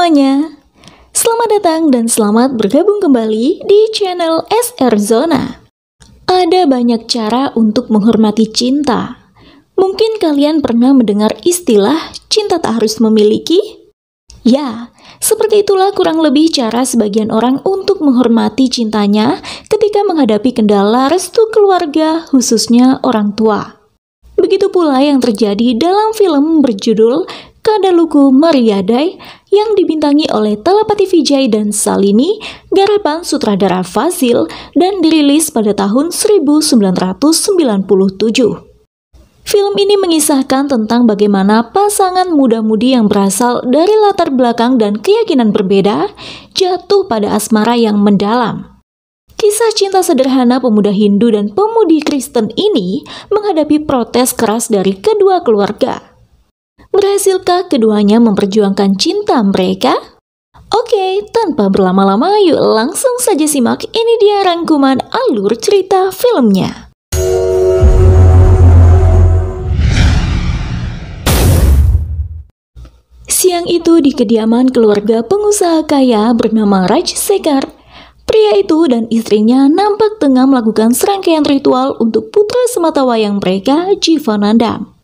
semuanya, selamat datang dan selamat bergabung kembali di channel SR Zona. Ada banyak cara untuk menghormati cinta. Mungkin kalian pernah mendengar istilah cinta tak harus memiliki? Ya, seperti itulah kurang lebih cara sebagian orang untuk menghormati cintanya ketika menghadapi kendala restu keluarga, khususnya orang tua. Begitu pula yang terjadi dalam film berjudul Kadaluku Mariadai yang dibintangi oleh Talapati Vijay dan Salini, garapan sutradara Fazil dan dirilis pada tahun 1997. Film ini mengisahkan tentang bagaimana pasangan muda-mudi yang berasal dari latar belakang dan keyakinan berbeda jatuh pada asmara yang mendalam. Kisah cinta sederhana pemuda Hindu dan pemudi Kristen ini menghadapi protes keras dari kedua keluarga. Berhasilkah keduanya memperjuangkan cinta mereka? Oke, tanpa berlama-lama yuk langsung saja simak, ini dia rangkuman alur cerita filmnya. Siang itu di kediaman keluarga pengusaha kaya bernama Raj Sekar, pria itu dan istrinya nampak tengah melakukan serangkaian ritual untuk putra sematawayang mereka, Jivananda.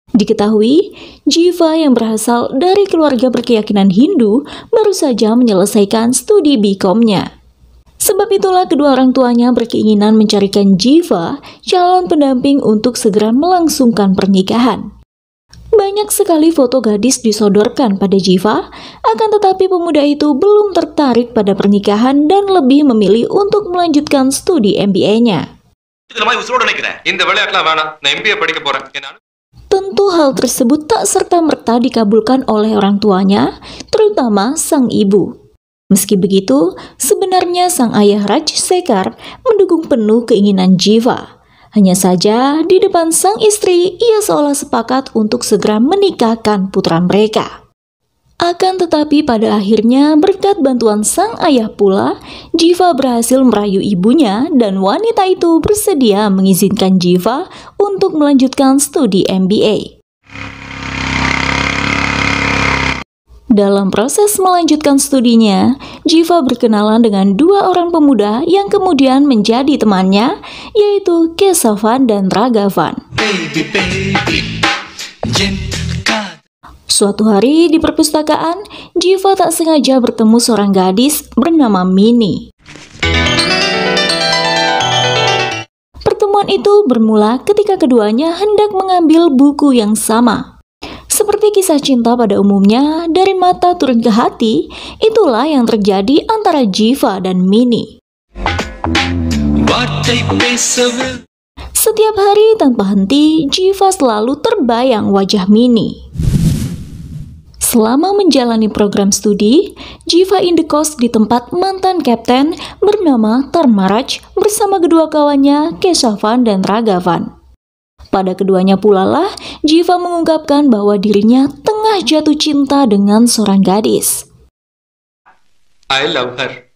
Diketahui, Jiva yang berasal dari keluarga berkeyakinan Hindu baru saja menyelesaikan studi BCom-nya. Sebab itulah kedua orang tuanya berkeinginan mencarikan Jiva calon pendamping untuk segera melangsungkan pernikahan. Banyak sekali foto gadis disodorkan pada Jiva, akan tetapi pemuda itu belum tertarik pada pernikahan dan lebih memilih untuk melanjutkan studi MBA-nya. Tentu hal tersebut tak serta-merta dikabulkan oleh orang tuanya, terutama sang ibu. Meski begitu, sebenarnya sang ayah Raj Sekar mendukung penuh keinginan Jiva. Hanya saja, di depan sang istri, ia seolah sepakat untuk segera menikahkan putra mereka. Akan tetapi pada akhirnya, berkat bantuan sang ayah pula, Jiva berhasil merayu ibunya dan wanita itu bersedia mengizinkan Jiva untuk melanjutkan studi MBA. Dalam proses melanjutkan studinya, Jiva berkenalan dengan dua orang pemuda yang kemudian menjadi temannya, yaitu Kesavan dan Ragavan. Suatu hari di perpustakaan, Jiva tak sengaja bertemu seorang gadis bernama Mini. Pertemuan itu bermula ketika keduanya hendak mengambil buku yang sama. Seperti kisah cinta pada umumnya, dari mata turun ke hati, itulah yang terjadi antara Jiva dan Mini. Setiap hari tanpa henti, Jiva selalu terbayang wajah Mini. Selama menjalani program studi, Jiva indekos di tempat mantan kapten bernama Dharmaraj bersama kedua kawannya Kesavan dan Ragavan. Pada keduanya pula lah Jiva mengungkapkan bahwa dirinya tengah jatuh cinta dengan seorang gadis. I love her.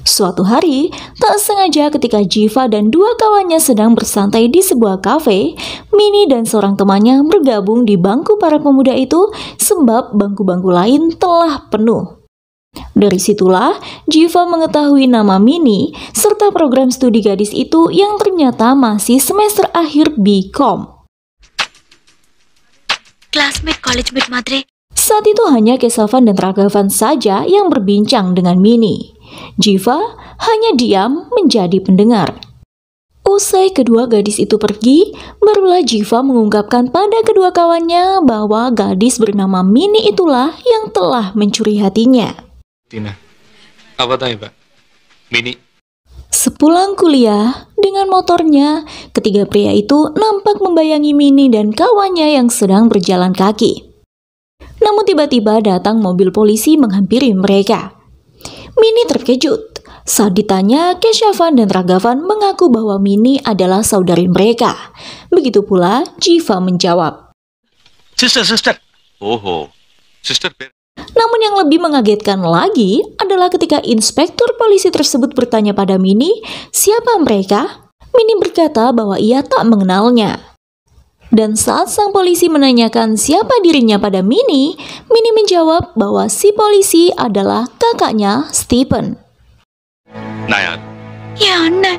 Suatu hari, tak sengaja ketika Jiva dan dua kawannya sedang bersantai di sebuah kafe, Mini dan seorang temannya bergabung di bangku para pemuda itu sebab bangku-bangku lain telah penuh. Dari situlah, Jiva mengetahui nama Mini serta program studi gadis itu yang ternyata masih semester akhir BCom. Classmate, college mate madre. Saat itu hanya Kesavan dan Ragavan saja yang berbincang dengan Mini. Jiva hanya diam menjadi pendengar. Usai kedua gadis itu pergi, barulah Jiva mengungkapkan pada kedua kawannya bahwa gadis bernama Mini itulah yang telah mencuri hatinya. Tina, apa tanya Pak? Mini. Sepulang kuliah, dengan motornya, ketiga pria itu nampak membayangi Mini dan kawannya yang sedang berjalan kaki. Namun tiba-tiba datang mobil polisi menghampiri mereka. Mini terkejut. Saat ditanya, Kesavan dan Ragavan mengaku bahwa Mini adalah saudari mereka. Begitu pula Jiva menjawab. Sister. Oh, sister. Namun yang lebih mengagetkan lagi adalah ketika inspektur polisi tersebut bertanya pada Mini, siapa mereka? Mini berkata bahwa ia tak mengenalnya. Dan saat sang polisi menanyakan siapa dirinya pada Minnie, Minnie menjawab bahwa si polisi adalah kakaknya Stephen. 나야. Ya, nah.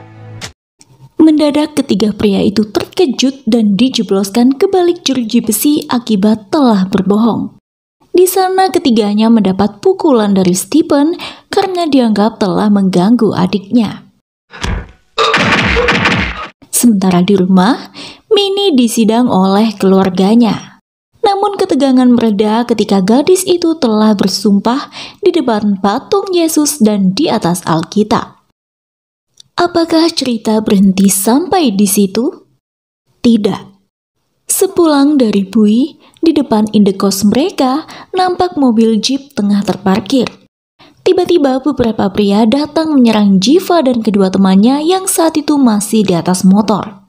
Mendadak ketiga pria itu terkejut dan dijebloskan ke balik jeruji besi akibat telah berbohong. Di sana ketiganya mendapat pukulan dari Stephen karena dianggap telah mengganggu adiknya. Sementara di rumah, Minnie disidang oleh keluarganya. Namun ketegangan mereda ketika gadis itu telah bersumpah di depan patung Yesus dan di atas Alkitab. Apakah cerita berhenti sampai di situ? Tidak. Sepulang dari Bui, di depan indekos mereka nampak mobil jeep tengah terparkir. Tiba-tiba beberapa pria datang menyerang Jiva dan kedua temannya yang saat itu masih di atas motor.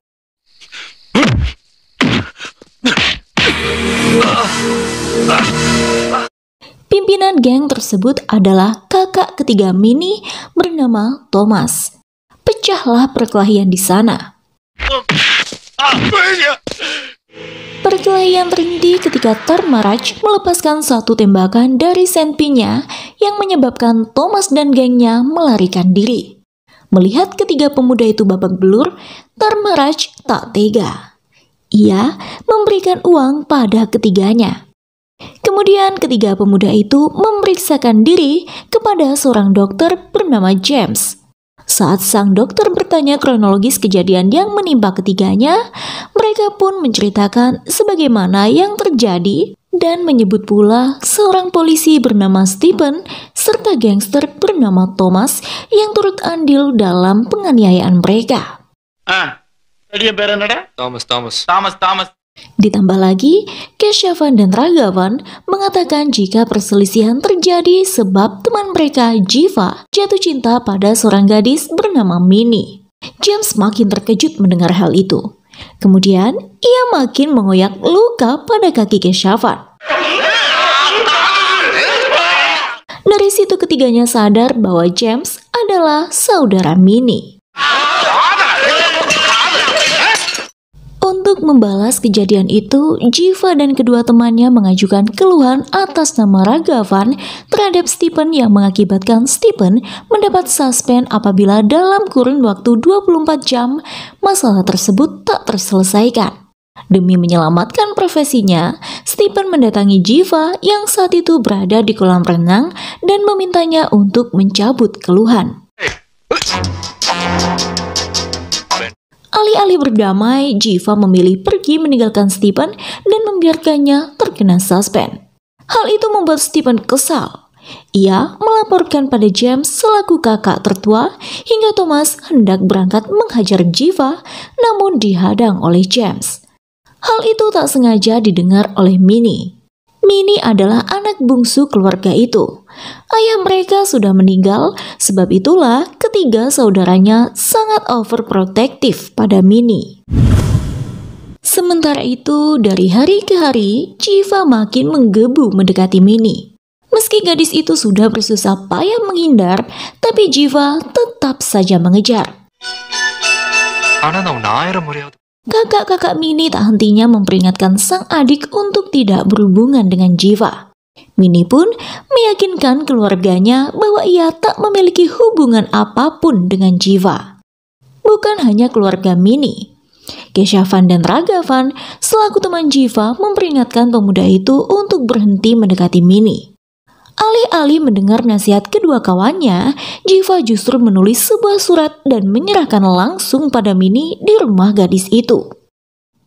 Pimpinan geng tersebut adalah kakak ketiga Minnie bernama Thomas. Pecahlah perkelahian di sana. Perkelahian terhenti ketika Dharmaraj melepaskan satu tembakan dari senpinya yang menyebabkan Thomas dan gengnya melarikan diri. Melihat ketiga pemuda itu babak belur, Dharmaraj tak tega. Ia memberikan uang pada ketiganya. Kemudian ketiga pemuda itu memeriksakan diri kepada seorang dokter bernama James. Saat sang dokter bertanya kronologis kejadian yang menimpa ketiganya, mereka pun menceritakan sebagaimana yang terjadi dan menyebut pula seorang polisi bernama Stephen serta gangster bernama Thomas yang turut andil dalam penganiayaan mereka. Thomas. Ditambah lagi, Keshavan dan Ragavan mengatakan jika perselisihan terjadi sebab teman mereka, Jiva, jatuh cinta pada seorang gadis bernama Minnie. James makin terkejut mendengar hal itu. Kemudian, ia makin mengoyak luka pada kaki Keshavan. Dari situ ketiganya sadar bahwa James adalah saudara Minnie. Untuk membalas kejadian itu, Jiva dan kedua temannya mengajukan keluhan atas nama Ragavan terhadap Stephen yang mengakibatkan Stephen mendapat suspend apabila dalam kurun waktu 24 jam masalah tersebut tak terselesaikan. Demi menyelamatkan profesinya, Stephen mendatangi Jiva yang saat itu berada di kolam renang dan memintanya untuk mencabut keluhan. Alih-alih berdamai, Jiva memilih pergi meninggalkan Stephen dan membiarkannya terkena suspend. Hal itu membuat Stephen kesal. Ia melaporkan pada James selaku kakak tertua hingga Thomas hendak berangkat menghajar Jiva namun dihadang oleh James. Hal itu tak sengaja didengar oleh Minnie. Minnie adalah anak bungsu keluarga itu. Ayah mereka sudah meninggal, sebab itulah ketiga saudaranya sangat overprotective pada Minnie. Sementara itu, dari hari ke hari, Jiva makin menggebu mendekati Minnie. Meski gadis itu sudah bersusah payah menghindar, tapi Jiva tetap saja mengejar. Kakak-kakak Minnie tak hentinya memperingatkan sang adik untuk tidak berhubungan dengan Jiva. Minnie pun meyakinkan keluarganya bahwa ia tak memiliki hubungan apapun dengan Jiva. Bukan hanya keluarga Minnie, Keshavan dan Ragavan selaku teman Jiva memperingatkan pemuda itu untuk berhenti mendekati Minnie. Alih-alih mendengar nasihat kedua kawannya, Jiva justru menulis sebuah surat dan menyerahkan langsung pada Minnie di rumah gadis itu.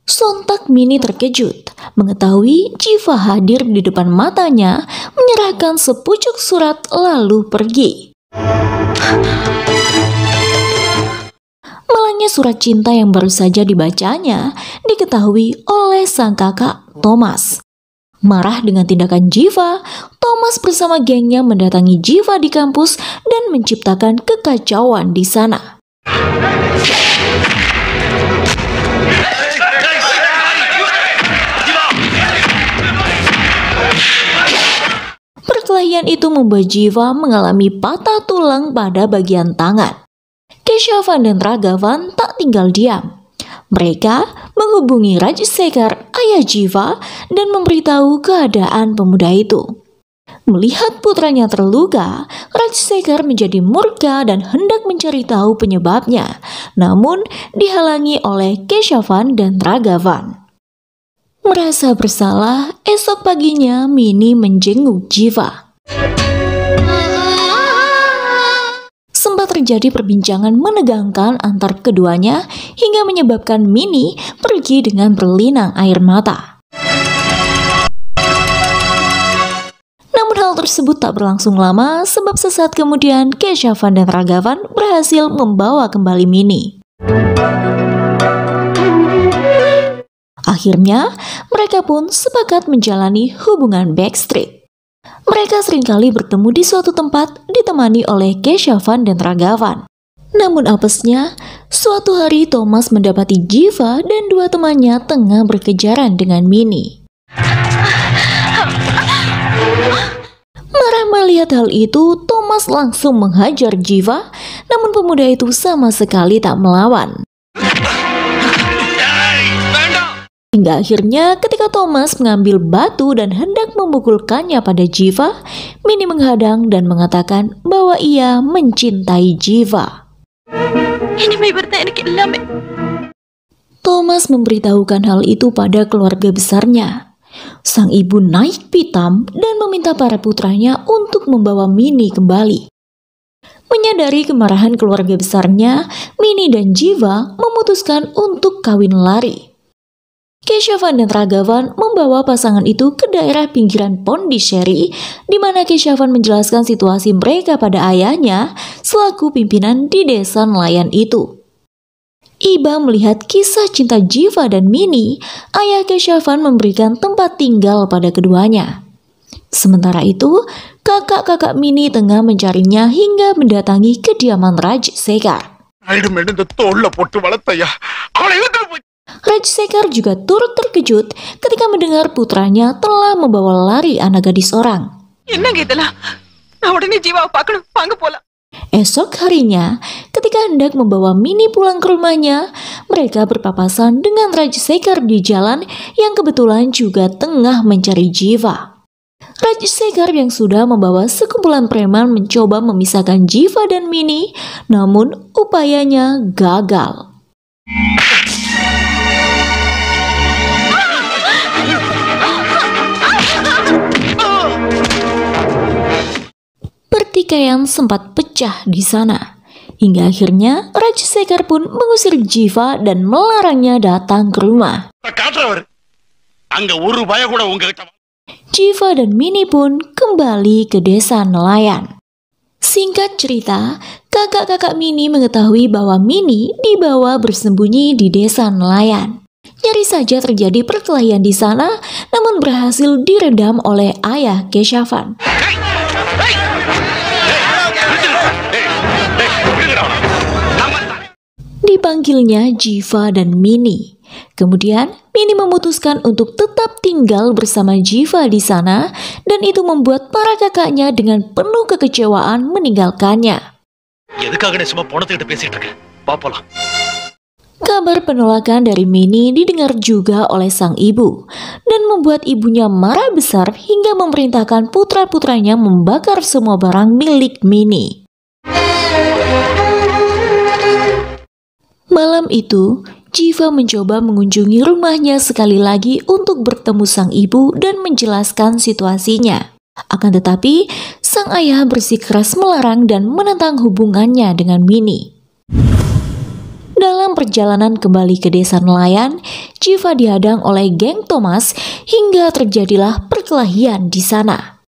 Sontak Minnie terkejut mengetahui Jiva hadir di depan matanya, menyerahkan sepucuk surat lalu pergi. Malangnya surat cinta yang baru saja dibacanya diketahui oleh sang kakak Thomas. Marah dengan tindakan Jiva, Thomas bersama gengnya mendatangi Jiva di kampus dan menciptakan kekacauan di sana. Perkelahian itu membuat Jiva mengalami patah tulang pada bagian tangan. Keshavan dan Ragavan tak tinggal diam. Mereka menghubungi Rajsekar, ayah Jiva, dan memberitahu keadaan pemuda itu. Melihat putranya terluka, Rajsekar menjadi murka dan hendak mencari tahu penyebabnya, namun dihalangi oleh Keshavan dan Raghavan. Merasa bersalah, esok paginya Mini menjenguk Jiva. Sempat terjadi perbincangan menegangkan antar keduanya hingga menyebabkan Mini pergi dengan berlinang air mata. Namun hal tersebut tak berlangsung lama sebab sesaat kemudian Keshavan dan Raghavan berhasil membawa kembali Mini. Akhirnya mereka pun sepakat menjalani hubungan backstreet. Mereka seringkali bertemu di suatu tempat ditemani oleh Keshavan dan Raghavan. Namun apesnya, suatu hari Thomas mendapati Jiva dan dua temannya tengah berkejaran dengan Mini. Marah melihat hal itu, Thomas langsung menghajar Jiva, namun pemuda itu sama sekali tak melawan. Hingga akhirnya ketika Thomas mengambil batu dan hendak memukulkannya pada Jiva, Mini menghadang dan mengatakan bahwa ia mencintai Jiva. Thomas memberitahukan hal itu pada keluarga besarnya. Sang ibu naik pitam dan meminta para putranya untuk membawa Mini kembali. Menyadari kemarahan keluarga besarnya, Mini dan Jiva memutuskan untuk kawin lari. Keshavan dan Raghavan membawa pasangan itu ke daerah pinggiran Pondichéry, di mana Keshavan menjelaskan situasi mereka pada ayahnya selaku pimpinan di desa nelayan itu. Iba melihat kisah cinta Jiva dan Mini, ayah Keshavan memberikan tempat tinggal pada keduanya. Sementara itu, kakak-kakak Mini tengah mencarinya hingga mendatangi kediaman Rajsekar. Rajsekar juga turut terkejut ketika mendengar putranya telah membawa lari anak gadis orang. Esok harinya, ketika hendak membawa Mini pulang ke rumahnya, mereka berpapasan dengan Rajsekar di jalan yang kebetulan juga tengah mencari Jiva. Rajsekar yang sudah membawa sekumpulan preman mencoba memisahkan Jiva dan Mini, namun upayanya gagal. Pertikaian sempat pecah di sana, hingga akhirnya Rajsekar pun mengusir Jiva dan melarangnya datang ke rumah. Jiva dan Mini pun kembali ke desa nelayan. Singkat cerita, kakak-kakak Mini mengetahui bahwa Mini dibawa bersembunyi di desa nelayan. Nyaris saja terjadi perkelahian di sana, namun berhasil diredam oleh ayah Keshavan. Dipanggilnya Jiva dan Mini. Kemudian Mini memutuskan untuk tetap tinggal bersama Jiva di sana, dan itu membuat para kakaknya dengan penuh kekecewaan meninggalkannya. Kabar penolakan dari Mini didengar juga oleh sang ibu, dan membuat ibunya marah besar hingga memerintahkan putra-putranya membakar semua barang milik Mini. Malam itu, Jiva mencoba mengunjungi rumahnya sekali lagi untuk bertemu sang ibu dan menjelaskan situasinya. Akan tetapi, sang ayah bersikeras melarang dan menentang hubungannya dengan Mini. Dalam perjalanan kembali ke desa nelayan, Jiva dihadang oleh geng Thomas hingga terjadilah perkelahian di sana.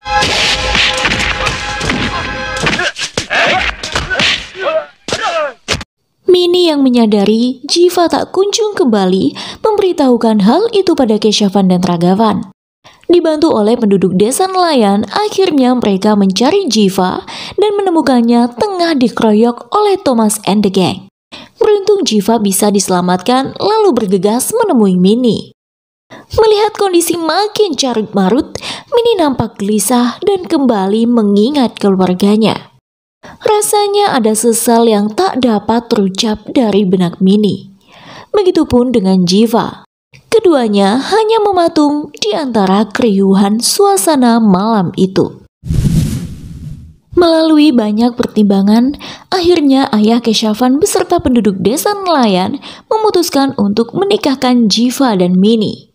Mini yang menyadari Jiva tak kunjung kembali memberitahukan hal itu pada Keshavan dan Raghavan. Dibantu oleh penduduk desa nelayan, akhirnya mereka mencari Jiva dan menemukannya tengah dikeroyok oleh Thomas and the gang. Beruntung Jiva bisa diselamatkan lalu bergegas menemui Mini. Melihat kondisi makin carut-marut, Mini nampak gelisah dan kembali mengingat keluarganya. Rasanya ada sesal yang tak dapat terucap dari benak Mini. Begitupun dengan Jiva. Keduanya hanya mematung di antara keriuhan suasana malam itu. Melalui banyak pertimbangan, akhirnya ayah Keshavan beserta penduduk desa nelayan memutuskan untuk menikahkan Jiva dan Mini.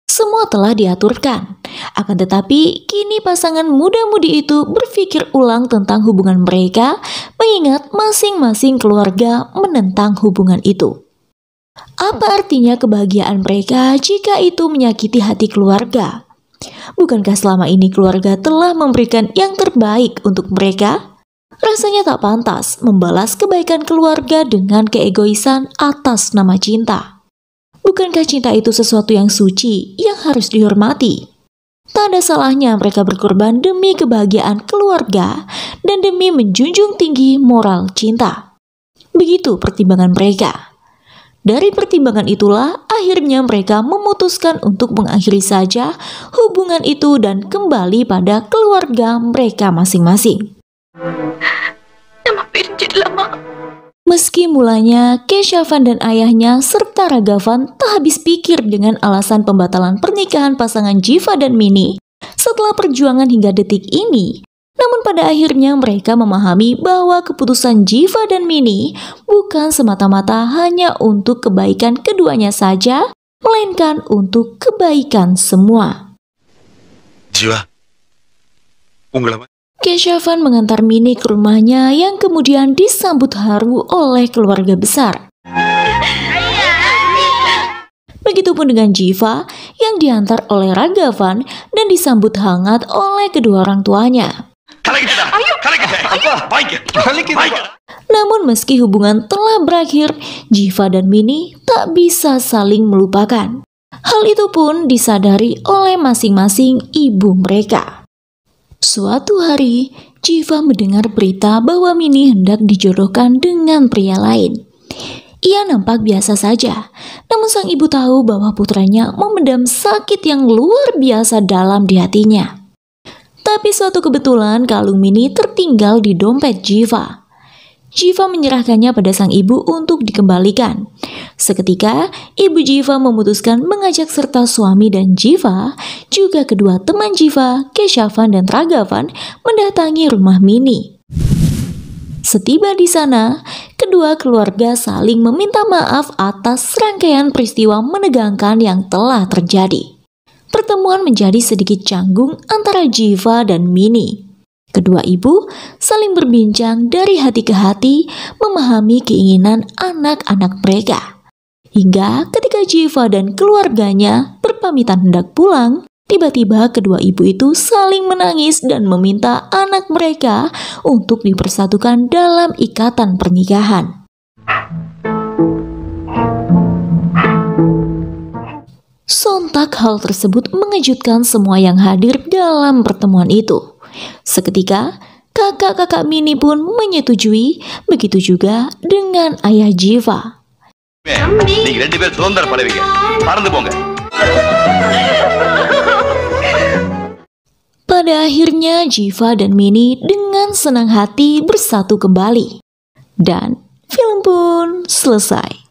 Semua telah diaturkan, akan tetapi kini pasangan muda-mudi itu berpikir ulang tentang hubungan mereka, mengingat masing-masing keluarga menentang hubungan itu. Apa artinya kebahagiaan mereka jika itu menyakiti hati keluarga? Bukankah selama ini keluarga telah memberikan yang terbaik untuk mereka? Rasanya tak pantas membalas kebaikan keluarga dengan keegoisan atas nama cinta. Bukankah cinta itu sesuatu yang suci yang harus dihormati? Tak ada salahnya mereka berkorban demi kebahagiaan keluarga dan demi menjunjung tinggi moral cinta. Begitu pertimbangan mereka. Dari pertimbangan itulah akhirnya mereka memutuskan untuk mengakhiri saja hubungan itu dan kembali pada keluarga mereka masing-masing. Meski mulanya Keshavan dan ayahnya serta Ragavan tak habis pikir dengan alasan pembatalan pernikahan pasangan Jiva dan Mini setelah perjuangan hingga detik ini, namun pada akhirnya mereka memahami bahwa keputusan Jiva dan Mini bukan semata-mata hanya untuk kebaikan keduanya saja, melainkan untuk kebaikan semua. Jiva, Keshavan mengantar Mini ke rumahnya yang kemudian disambut haru oleh keluarga besar. Begitupun dengan Jiva yang diantar oleh Ragavan dan disambut hangat oleh kedua orang tuanya. Namun meski hubungan telah berakhir, Jiva dan Mini tak bisa saling melupakan. Hal itu pun disadari oleh masing-masing ibu mereka. Suatu hari, Jiva mendengar berita bahwa Mini hendak dijodohkan dengan pria lain. Ia nampak biasa saja, namun sang ibu tahu bahwa putranya memendam sakit yang luar biasa dalam di hatinya. Tapi suatu kebetulan kalung Mini tertinggal di dompet Jiva. Jiva menyerahkannya pada sang ibu untuk dikembalikan. Seketika, ibu Jiva memutuskan mengajak serta suami dan Jiva, juga kedua teman Jiva, Keshavan dan Ragavan, mendatangi rumah Mini. Setiba di sana, kedua keluarga saling meminta maaf atas serangkaian peristiwa menegangkan yang telah terjadi. Pertemuan menjadi sedikit canggung antara Jiva dan Mini. Kedua ibu saling berbincang dari hati ke hati, memahami keinginan anak-anak mereka. Hingga ketika Jiva dan keluarganya berpamitan hendak pulang, tiba-tiba kedua ibu itu saling menangis dan meminta anak mereka untuk dipersatukan dalam ikatan pernikahan. Sontak hal tersebut mengejutkan semua yang hadir dalam pertemuan itu. Seketika, kakak-kakak Mini pun menyetujui, begitu juga dengan ayah Jiva. Pada akhirnya Jiva dan Mini dengan senang hati bersatu kembali. Dan film pun selesai.